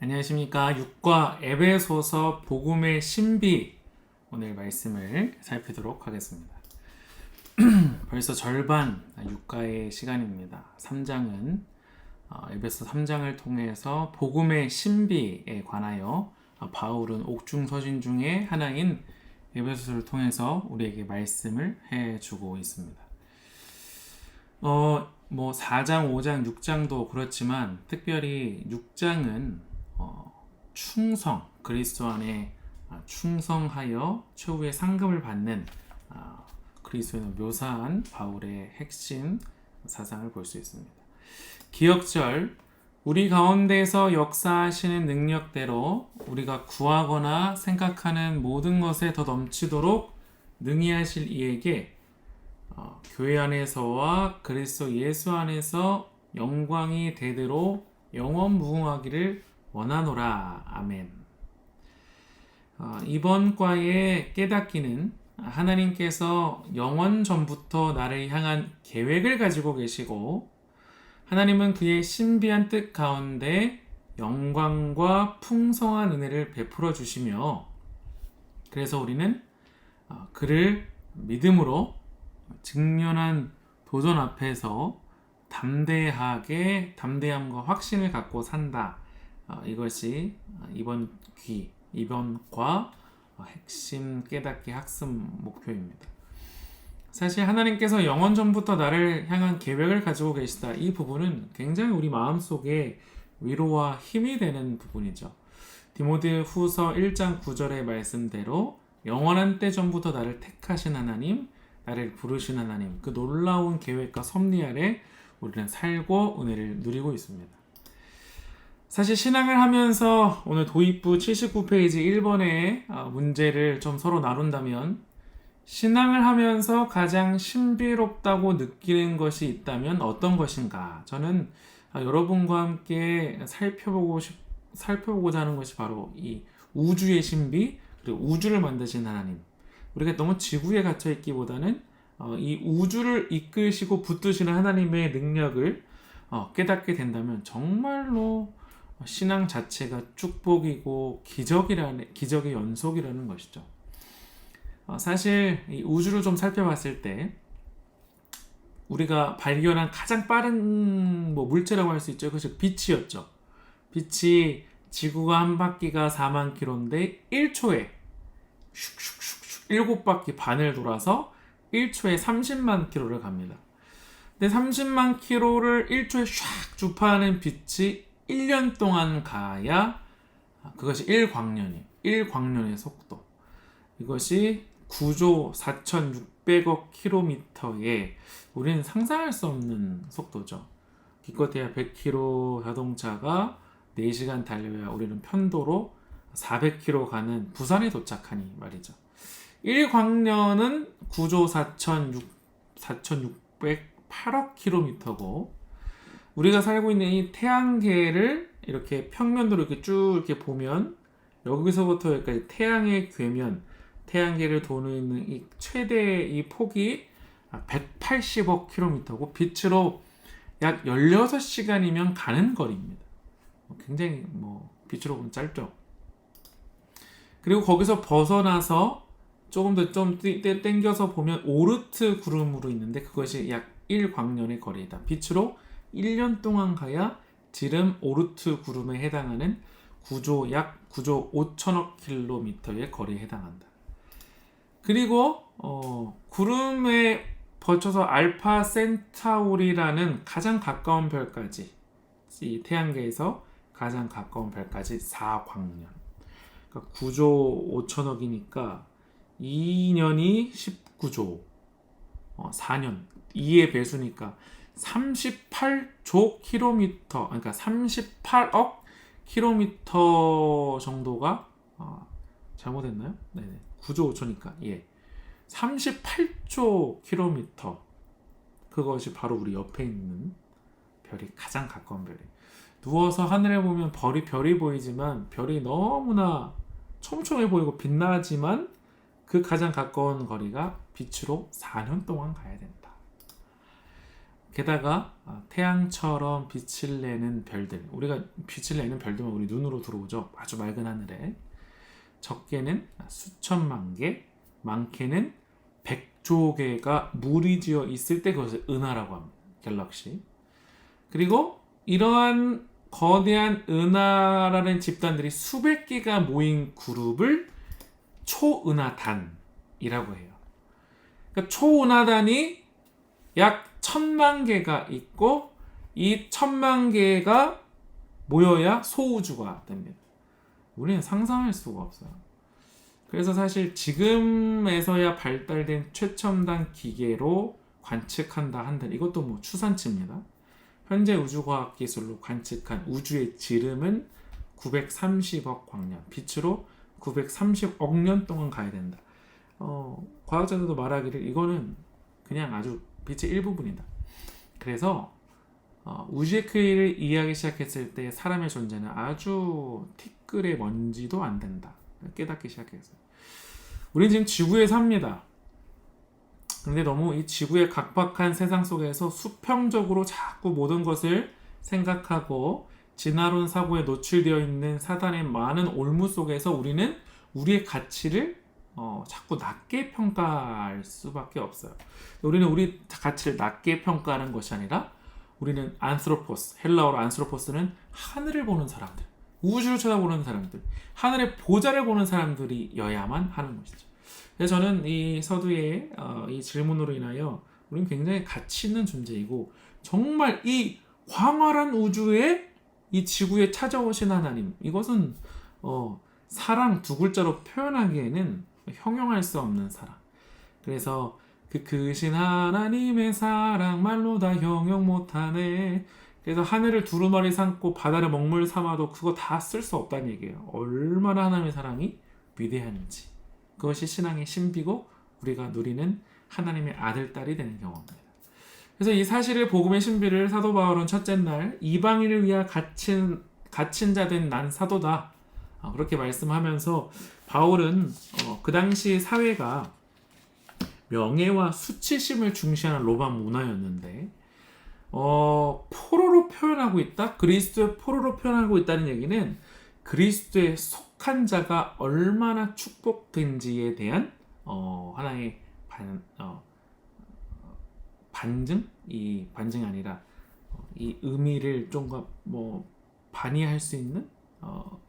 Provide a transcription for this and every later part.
안녕하십니까. 6과 에베소서 복음의 신비 오늘 말씀을 살피도록 하겠습니다. 벌써 절반 6과의 시간입니다. 3장은 에베소 3장을 통해서 복음의 신비에 관하여 바울은 옥중서신 중에 하나인 에베소서를 통해서 우리에게 말씀을 해주고 있습니다. 4장, 5장, 6장도 그렇지만 특별히 6장은 충성, 그리스도 안에 충성하여 최후의 상급을 받는 그리스도인을 묘사한 바울의 핵심 사상을 볼 수 있습니다. 기억절, 우리 가운데서 역사하시는 능력대로 우리가 구하거나 생각하는 모든 것에 더 넘치도록 능히 하실 이에게 교회 안에서와 그리스도 예수 안에서 영광이 대대로 영원 무궁하기를 원하노라. 아멘. 이번 과의 깨닫기는 하나님께서 영원 전부터 나를 향한 계획을 가지고 계시고 하나님은 그의 신비한 뜻 가운데 영광과 풍성한 은혜를 베풀어 주시며 그래서 우리는 그를 믿음으로 직면한 도전 앞에서 담대함과 확신을 갖고 산다. 이것이 이번과 핵심 깨닫기 학습 목표입니다. 사실 하나님께서 영원 전부터 나를 향한 계획을 가지고 계시다. 이 부분은 굉장히 우리 마음속에 위로와 힘이 되는 부분이죠. 디모데 후서 1장 9절의 말씀대로 영원한 때 전부터 나를 택하신 하나님, 나를 부르신 하나님, 그 놀라운 계획과 섭리 아래 우리는 살고 은혜를 누리고 있습니다. 사실 신앙을 하면서 오늘 도입부 79페이지 1번의 문제를 좀 서로 나눈다면 신앙을 하면서 가장 신비롭다고 느끼는 것이 있다면 어떤 것인가? 저는 여러분과 함께 살펴보고자 하는 것이 바로 이 우주의 신비, 그리고 우주를 만드신 하나님. 우리가 너무 지구에 갇혀 있기보다는 이 우주를 이끄시고 붙드시는 하나님의 능력을 깨닫게 된다면 정말로 신앙 자체가 축복이고 기적의 연속이라는 것이죠. 사실 이 우주를 좀 살펴봤을 때 우리가 발견한 가장 빠른 물체라고 할 수 있죠. 그것이 빛이었죠. 빛이 지구가 한 바퀴가 4만 킬로인데 1초에 슉슉슉슉 7바퀴 반을 돌아서 1초에 30만 킬로를 갑니다. 근데 30만 킬로를 1초에 샥 주파하는 빛이 1년 동안 가야 그것이 1광년의 속도. 이것이 9조 4,600억 킬로미터에 우리는 상상할 수 없는 속도죠. 기껏해야 100km 자동차가 4시간 달려야 우리는 편도로 400km 가는 부산에 도착하니 말이죠. 1광년은 9조 4,608억 킬로미터고 우리가 살고 있는 이 태양계를 이렇게 평면도로 이렇게 쭉 이렇게 보면 여기서부터 여기까지 태양의 궤면, 태양계를 도는 이 최대 이 폭이 180억 킬로미터고 빛으로 약 16시간이면 가는 거리입니다. 굉장히 빛으로 보면 짧죠. 그리고 거기서 벗어나서 조금 더 땡겨서 보면 오르트 구름으로 있는데 그것이 약 1광년의 거리이다. 빛으로 1년 동안 가야 지름 오르트 구름에 해당하는 약 9조 5천억 킬로미터의 거리에 해당한다. 그리고 구름에 거쳐서 알파 센타우리라는 가장 가까운 별까지 이 태양계에서 가장 가까운 별까지 4광년. 그러니까 9조 5천억이니까 2년이 19조 4년 2의 배수니까 38조 킬로미터, 그러니까 38억 킬로미터 정도가 잘못했나요? 네네. 9조 5천이니까 38조 킬로미터. 그것이 바로 우리 옆에 있는 별이 가장 가까운 별이에요. 누워서 하늘에 보면 별이 보이지만 별이 너무나 촘촘해 보이고 빛나지만 그 가장 가까운 거리가 빛으로 4년 동안 가야 된다. 게다가 태양처럼 빛을 내는 별들, 우리가 빛을 내는 별들만 우리 눈으로 들어오죠. 아주 맑은 하늘에. 적게는 수천만 개, 많게는 100조 개가 무리지어 있을 때 그것을 은하라고 합니다. 갤럭시. 그리고 이러한 거대한 은하라는 집단들이 수백 개가 모인 그룹을 초은하단이라고 해요. 그러니까 초은하단이 약 1000만 개가 있고 이 1000만 개가 모여야 소우주가 됩니다. 우리는 상상할 수가 없어요. 그래서 사실 지금에서야 발달된 최첨단 기계로 관측한다 한들 이것도 뭐 추산치입니다. 현재 우주과학 기술로 관측한 우주의 지름은 930억 광년, 빛으로 930억 년 동안 가야 된다. 과학자들도 말하기를 이거는 그냥 아주 빛의 일부분이다. 그래서 우주의 크기를 이해하기 시작했을 때 사람의 존재는 아주 티끌의 먼지도 안 된다. 깨닫기 시작했어요. 우린 지금 지구에 삽니다. 그런데 너무 이 지구의 각박한 세상 속에서 수평적으로 자꾸 모든 것을 생각하고 진화론 사고에 노출되어 있는 사단의 많은 올무 속에서 우리는 우리의 가치를 자꾸 낮게 평가할 수밖에 없어요. 우리는 우리 가치를 낮게 평가하는 것이 아니라 우리는 안스로포스, 헬라어로 안스로포스는 하늘을 보는 사람들, 우주를 쳐다보는 사람들, 하늘의 보좌를 보는 사람들이어야만 하는 것이죠. 그래서 저는 이 서두의 이 질문으로 인하여 우리는 굉장히 가치 있는 존재이고 정말 이 광활한 우주에 이 지구에 찾아오신 하나님, 이것은 사랑 두 글자로 표현하기에는 형용할 수 없는 사랑. 그래서 그 크신 하나님의 사랑 말로 다 형용 못하네. 그래서 하늘을 두루마리 삼고 바다를 먹물 삼아도 그거 다 쓸 수 없다는 얘기예요. 얼마나 하나님의 사랑이 위대한지. 그것이 신앙의 신비고 우리가 누리는 하나님의 아들, 딸이 되는 경험입니다. 그래서 이 사실을 복음의 신비를 사도 바울은 첫째 날 이방인을 위하여 갇힌 자 된 난 사도다. 그렇게 말씀하면서 바울은 그 당시 사회가 명예와 수치심을 중시하는 로마 문화였는데 포로로 표현하고 있다? 그리스도의 포로로 표현하고 있다는 얘기는 그리스도에 속한 자가 얼마나 축복된지에 대한 하나의 반증? 이 반증이 아니라 이 의미를 좀 반의할 수 있는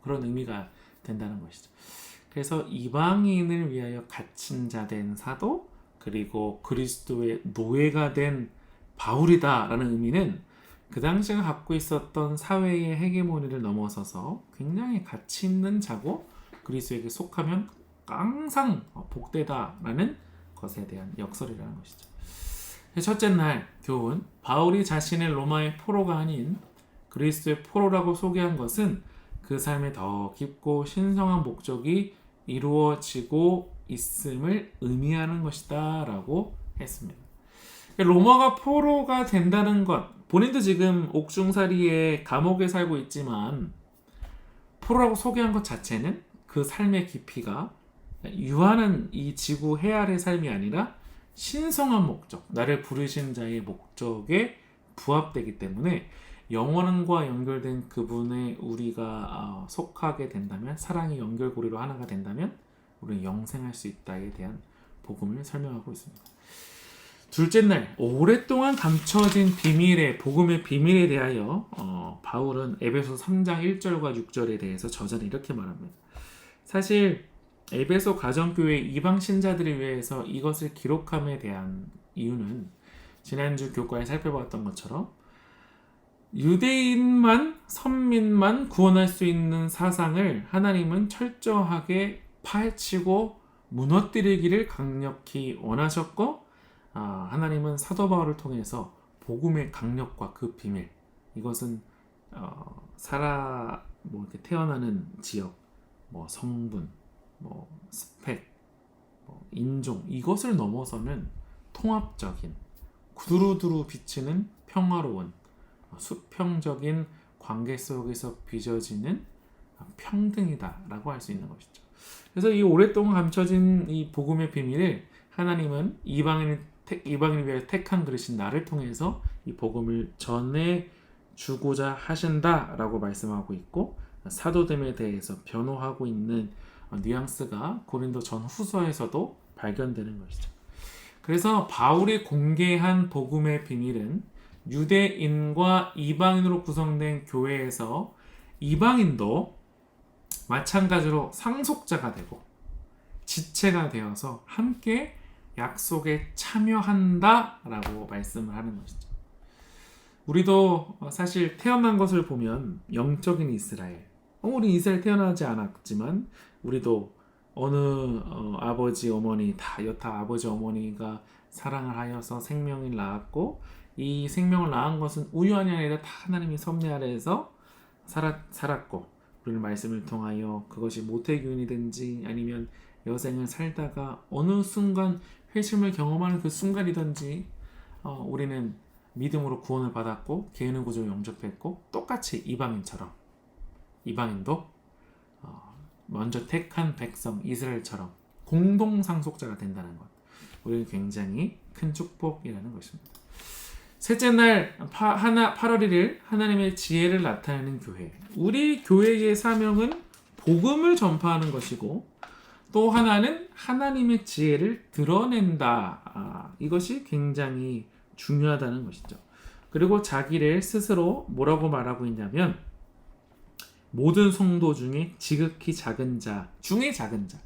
그런 의미가 된다는 것이죠. 그래서 이방인을 위하여 갇힌 자 된 사도, 그리고 그리스도의 노예가 된 바울이다라는 의미는 그 당시가 갖고 있었던 사회의 헤게모니를 넘어서서 굉장히 가치 있는 자고 그리스도에게 속하면 항상 복되다라는 것에 대한 역설이라는 것이죠. 첫째 날 교훈, 바울이 자신의 로마의 포로가 아닌 그리스도의 포로라고 소개한 것은 그 삶에 더 깊고 신성한 목적이 이루어지고 있음을 의미하는 것이다 라고 했습니다. 로마가 포로가 된다는 것, 본인도 지금 옥중살이의 감옥에 살고 있지만 포로라고 소개한 것 자체는 그 삶의 깊이가 유한한 이 지구 해아의 삶이 아니라 신성한 목적, 나를 부르신 자의 목적에 부합되기 때문에 영원과 연결된 그분에 우리가 속하게 된다면, 사랑의 연결고리로 하나가 된다면 우리는 영생할 수 있다에 대한 복음을 설명하고 있습니다. 둘째 날, 오랫동안 감춰진 비밀의 복음의 비밀에 대하여 바울은 에베소 3장 1절과 6절에 대해서 저자는 이렇게 말합니다. 사실 에베소 가정교회 이방 신자들을 위해서 이것을 기록함에 대한 이유는 지난주 교과에 살펴봤던 것처럼 유대인만, 선민만 구원할 수 있는 사상을 하나님은 철저하게 파헤치고 무너뜨리기를 강력히 원하셨고, 하나님은 사도 바울을 통해서 복음의 강력과 그 비밀, 이것은 이렇게 태어나는 지역, 성분, 스펙, 인종, 이것을 넘어서는 통합적인, 두루두루 비치는 평화로운 수평적인 관계 속에서 빚어지는 평등이다라고 할 수 있는 것이죠. 그래서 이 오랫동안 감춰진 이 복음의 비밀을 하나님은 이방인을 위하여 택한 그릇인 나를 통해서 이 복음을 전해 주고자 하신다라고 말씀하고 있고, 사도됨에 대해서 변호하고 있는 뉘앙스가 고린도 전후서에서도 발견되는 것이죠. 그래서 바울이 공개한 복음의 비밀은 유대인과 이방인으로 구성된 교회에서 이방인도 마찬가지로 상속자가 되고 지체가 되어서 함께 약속에 참여한다라고 말씀을 하는 것이죠. 우리도 사실 태어난 것을 보면 영적인 이스라엘, 우리 이스라엘 태어나지 않았지만 우리도 어느 아버지 어머니 다 여타 아버지 어머니가 사랑을 하여서 생명을 낳았고, 이 생명을 낳은 것은 우연이 아니라 다 하나님의 섭리 아래에서 살았고, 우리는 말씀을 통하여 그것이 모태균이든지 아니면 여생을 살다가 어느 순간 회심을 경험하는 그 순간이든지 우리는 믿음으로 구원을 받았고 개인의 구조를 영접했고, 똑같이 이방인도 먼저 택한 백성 이스라엘처럼 공동 상속자가 된다는 것, 우리는 굉장히 큰 축복이라는 것입니다. 셋째 날 8월 1일 하나님의 지혜를 나타내는 교회. 우리 교회의 사명은 복음을 전파하는 것이고, 또 하나는 하나님의 지혜를 드러낸다. 이것이 굉장히 중요하다는 것이죠. 그리고 자기를 스스로 뭐라고 말하고 있냐면, 모든 성도 중에 지극히 작은 자 중에 작은 자.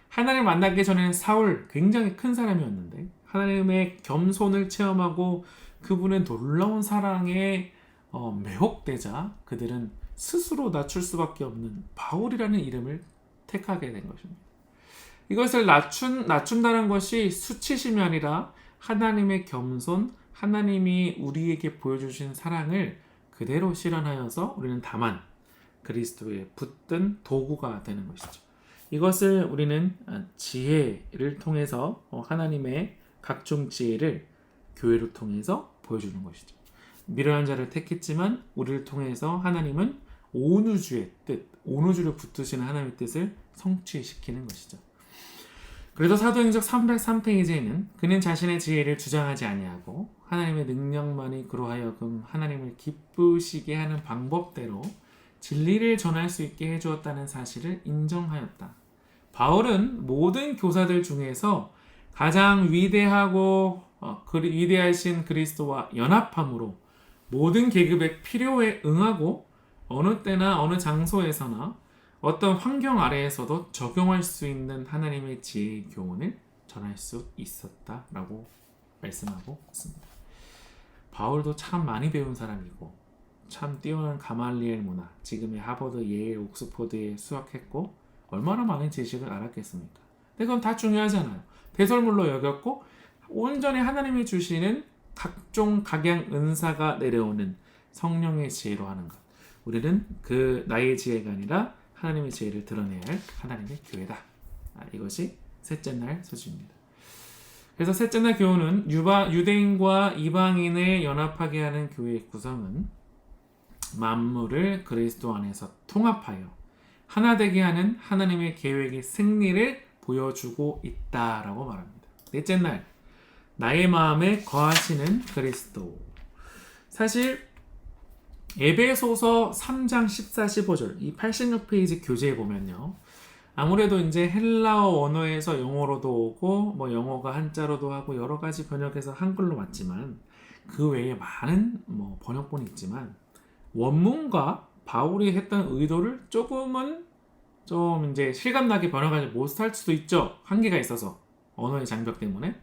하나님을 만나기 전에는 사울 굉장히 큰 사람이었는데 하나님의 겸손을 체험하고 그분의 놀라운 사랑에 매혹되자 그들은 스스로 낮출 수밖에 없는 바울이라는 이름을 택하게 된 것입니다. 이것을 낮춘다는 것이 수치심이 아니라 하나님의 겸손, 하나님이 우리에게 보여주신 사랑을 그대로 실현하여서 우리는 다만 그리스도에 붙든 도구가 되는 것이죠. 이것을 우리는 지혜를 통해서 하나님의 각종 지혜를 교회를 통해서 보여주는 것이죠. 미련한 자를 택했지만 우리를 통해서 하나님은 온 우주의 뜻, 온 우주를 붙드시는 하나님의 뜻을 성취시키는 것이죠. 그래서 사도행적 303페이지에는 그는 자신의 지혜를 주장하지 아니하고 하나님의 능력만이 그로 하여금 하나님을 기쁘시게 하는 방법대로 진리를 전할 수 있게 해주었다는 사실을 인정하였다. 바울은 모든 교사들 중에서 가장 위대하고 위대하신 그리스도와 연합함으로 모든 계급의 필요에 응하고 어느 때나 어느 장소에서나 어떤 환경 아래에서도 적용할 수 있는 하나님의 지혜의 교훈을 전할 수 있었다라고 말씀하고 있습니다. 바울도 참 많이 배운 사람이고 참 뛰어난 가말리엘 문화, 지금의 하버드, 예일, 옥스포드에 수학했고 얼마나 많은 지식을 알았겠습니까? 근데 그건 다 중요하잖아요. 배설물로 여겼고 온전히 하나님이 주시는 각종 각양 은사가 내려오는 성령의 지혜로 하는 것. 우리는 그 나의 지혜가 아니라 하나님의 지혜를 드러내야 할 하나님의 교회다. 이것이 셋째 날 소식입니다. 그래서 셋째 날 교훈은 유대인과 이방인을 연합하게 하는 교회의 구성은 만물을 그리스도 안에서 통합하여 하나 되게 하는 하나님의 계획의 승리를 보여주고 있다라고 말합니다. 넷째 날, 나의 마음에 거하시는 그리스도. 사실 에베소서 3장 14, 15절 이 86페이지 교재에 보면요, 아무래도 이제 헬라어 언어에서 영어로도 오고 뭐 영어가 한자로도 하고 여러 가지 번역해서 한글로 왔지만 그 외에 많은 번역본이 있지만 원문과 바울이 했던 의도를 조금은 좀 이제 실감나게 번역하지 못할 수도 있죠. 한계가 있어서 언어의 장벽 때문에.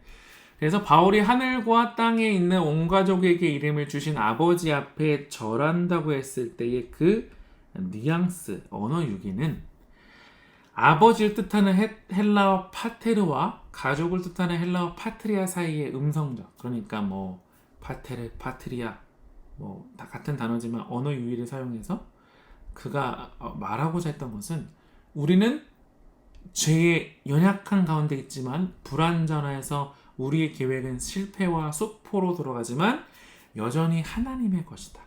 그래서 바울이 하늘과 땅에 있는 온 가족에게 이름을 주신 아버지 앞에 절한다고 했을 때의 그 뉘앙스, 언어 유기는 아버지를 뜻하는 헬라어 파테르와 가족을 뜻하는 헬라어 파트리아 사이의 음성적, 그러니까 파테르, 파트리아 다 같은 단어지만 언어 유희를 사용해서 그가 말하고자 했던 것은 우리는 죄의 연약한 가운데 있지만 불완전해서 우리의 계획은 실패와 수포로 들어가지만 여전히 하나님의 것이다.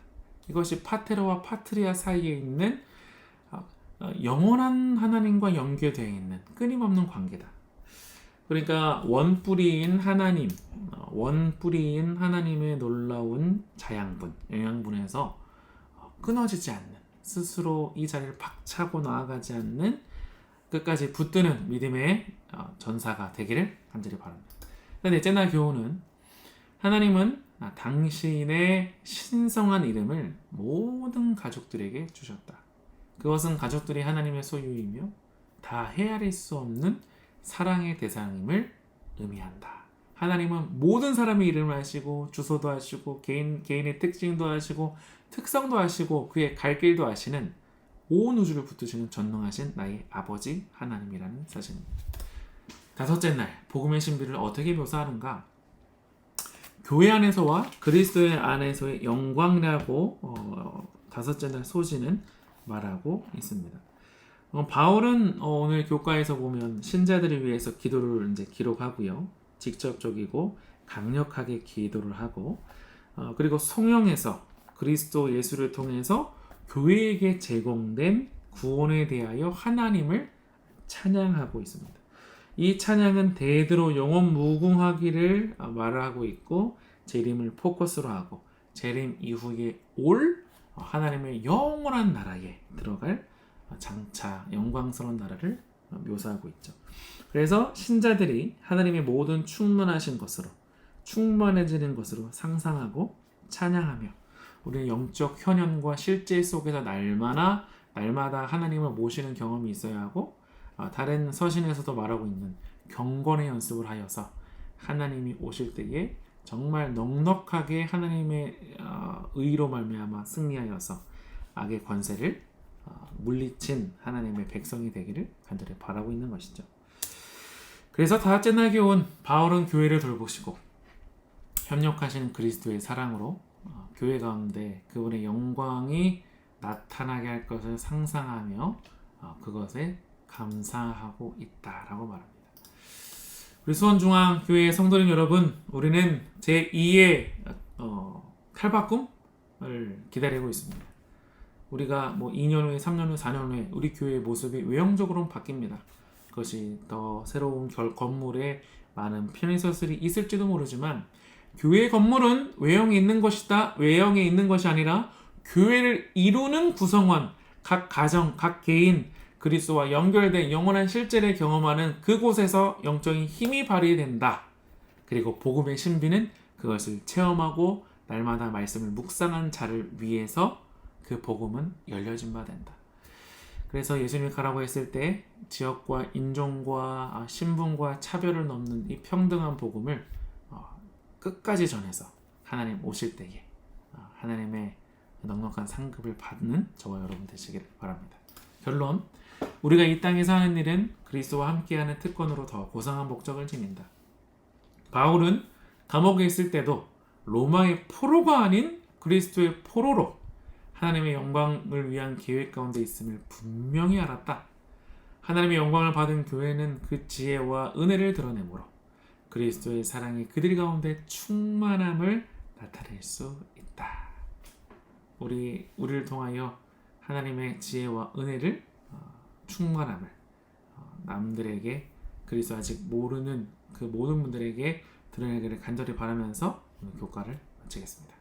이것이 파테르와 파트리아 사이에 있는 영원한 하나님과 연계되어 있는 끊임없는 관계다. 그러니까 원뿌리인 하나님, 원뿌리인 하나님의 놀라운 자양분, 영양분에서 끊어지지 않는, 스스로 이 자리를 박차고 나아가지 않는 끝까지 붙드는 믿음의 전사가 되기를 간절히 바랍니다. 넷째 날 교훈은 하나님은 당신의 신성한 이름을 모든 가족들에게 주셨다. 그것은 가족들이 하나님의 소유이며 다 헤아릴 수 없는 사랑의 대상임을 의미한다. 하나님은 모든 사람의 이름을 아시고 주소도 아시고 개인의 특징도 아시고 특성도 아시고 그의 갈 길도 아시는 온 우주를 붙드시는 전능하신 나의 아버지 하나님이라는 사실입니다. 다섯째 날 복음의 신비를 어떻게 묘사하는가? 교회 안에서와 그리스도의 안에서의 영광이라고 다섯째 날 소지는 말하고 있습니다. 바울은 오늘 교과에서 보면 신자들을 위해서 기도를 이제 기록하고요. 직접적이고 강력하게 기도를 하고 그리고 송영에서 그리스도 예수를 통해서 교회에게 제공된 구원에 대하여 하나님을 찬양하고 있습니다. 이 찬양은 대대로 영원 무궁하기를 말하고 있고 재림을 포커스로 하고 재림 이후에 올 하나님의 영원한 나라에 들어갈 장차 영광스러운 나라를 묘사하고 있죠. 그래서 신자들이 하나님의 모든 충만하신 것으로 충만해지는 것으로 상상하고 찬양하며 우리의 영적 현현과 실제 속에서 날마다 하나님을 모시는 경험이 있어야 하고 다른 서신에서도 말하고 있는 경건의 연습을 하여서 하나님이 오실 때에 정말 넉넉하게 하나님의 의로 말미암아 승리하여서 악의 권세를 물리친 하나님의 백성이 되기를 간절히 바라고 있는 것이죠. 그래서 다섯째 날 교훈, 바울은 교회를 돌보시고 협력하시는 그리스도의 사랑으로 교회 가운데 그분의 영광이 나타나게 할 것을 상상하며 그것에 감사하고 있다라고 말합니다. 우리 수원중앙교회 성도님 여러분, 우리는 제2의 탈바꿈을 기다리고 있습니다. 우리가 2년 후에, 3년 후, 4년 후에 우리 교회의 모습이 외형적으로는 바뀝니다. 그것이 더 새로운 건물에 많은 편의시설이 있을지도 모르지만 교회 건물은 외형에 있는 것이다. 외형에 있는 것이 아니라 교회를 이루는 구성원, 각 가정, 각 개인, 그리스도와 연결된 영원한 실제를 경험하는 그곳에서 영적인 힘이 발휘된다. 그리고 복음의 신비는 그것을 체험하고 날마다 말씀을 묵상한 자를 위해서 그 복음은 열려진 바 된다. 그래서 예수님이 가라고 했을 때 지역과 인종과 신분과 차별을 넘는 이 평등한 복음을 끝까지 전해서 하나님 오실 때에 하나님의 넉넉한 상급을 받는 저와 여러분 되시기를 바랍니다. 결론, 우리가 이 땅에서 하는 일은 그리스도와 함께하는 특권으로 더 고상한 목적을 지닌다. 바울은 감옥에 있을 때도 로마의 포로가 아닌 그리스도의 포로로 하나님의 영광을 위한 계획 가운데 있음을 분명히 알았다. 하나님의 영광을 받은 교회는 그 지혜와 은혜를 드러내므로 그리스도의 사랑이 그들 가운데 충만함을 나타낼 수 있다. 우리를 통하여 하나님의 지혜와 은혜를 충만함을 남들에게 그리스도 아직 모르는 그 모든 분들에게 드러내기를 간절히 바라면서 오늘 교과를 마치겠습니다.